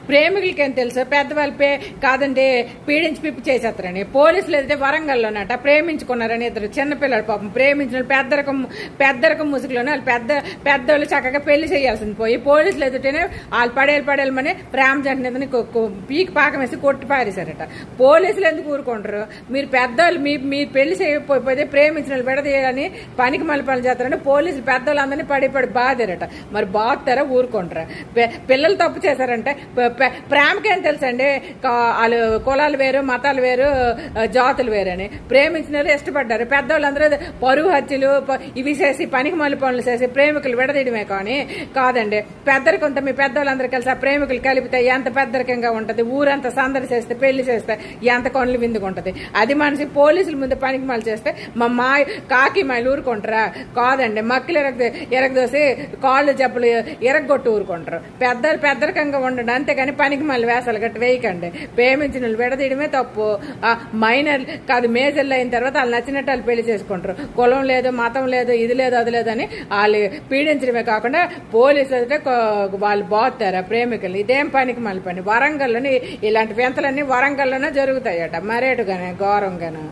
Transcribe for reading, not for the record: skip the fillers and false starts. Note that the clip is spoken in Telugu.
ప్రేమికులకి ఏం తెలుసు, పెద్దవాళ్ళు కాదండి పీడించి పిప్పి చేసేస్తారని. పోలీసులు అయితే వరంగల్లోనట ప్రేమించుకున్నారని ఇద్దరు చిన్నపిల్లలు పాపం ప్రేమించిన పెద్దరకం ముసుగులోనే వాళ్ళు పెద్దోళ్ళు చక్కగా పెళ్లి చేయాల్సింది పోయి పోలీసులు ఎదుటనే వాళ్ళు పడేయాలని ప్రేమ జంటని పీకి పాకం వేసి కొట్టి పారేశారట. పోలీసులు ఎందుకు ఊరుకుంటారు? మీరు పెద్దోళ్ళు మీరు పెళ్లి చేయకపోతే ప్రేమించిన వాళ్ళు విడదీయాలని పనికి మళ్ళీ పనులు చేస్తారని పోలీసులు పెద్దోళ్ళందరినీ పడి బాధారట. మరి బాగుతారా? ఊరుకుంటారా? పిల్లలు తప్పు చేశారంటే ప్రేమకేం తెలుసండి, వాళ్ళు కులాలు వేరు, మతాలు వేరు, జాతులు వేరని. ప్రేమించిన వాళ్ళు ఇష్టపడ్డారు. పెద్దవాళ్ళందరూ పరువు హత్యలు ఇవి చేసి పనికి మళ్ళీ పనులు చేసి ప్రేమికులు విడదీయడమే కానీ కాదండి. పెద్దరికంతా మీ పెద్దవాళ్ళందరూ కలిసి ఆ ప్రేమికులు కలిపితే ఎంత పెద్దరికంగా ఉంటుంది. ఊరంతా సందడి చేస్తే పెళ్లి చేస్తే ఎంత కొనలు విందుకుంటది. అది మనిషి పోలీసుల ముందు పనికి మళ్ళీ చేస్తే మా కాకి మళ్ళీ ఊరుకుంటారా? కాదండి, మక్కలు ఎరగదోసి కాళ్ళు జబ్బులు ఎరగొట్టు ఊరుకుంటారు. పెద్దరికంగా ఉండండి, అంతేగాని పనికి మళ్ళీ వేసాలు గట్టి వేయకండి. ప్రేమించిన వాళ్ళు విడదీయడమే తప్పు. మైనర్ కాదు, మేజర్లు అయిన తర్వాత వాళ్ళు నచ్చినట్టు వాళ్ళు పెళ్లి చేసుకుంటారు. కులం లేదు, మతం లేదు, ఇది లేదు, అది లేదని వాళ్ళు పీడించడమే కాకుండా పోలీసులు అయితే వాళ్ళు బాగుతారా ప్రేమికులు? ఇదేం పనికి మళ్ళీ పని. వరంగల్లోని ఇలాంటి వింతలన్నీ వరంగల్లోనే జరుగుతాయట, మరేటుగానే ఘోరంగానే.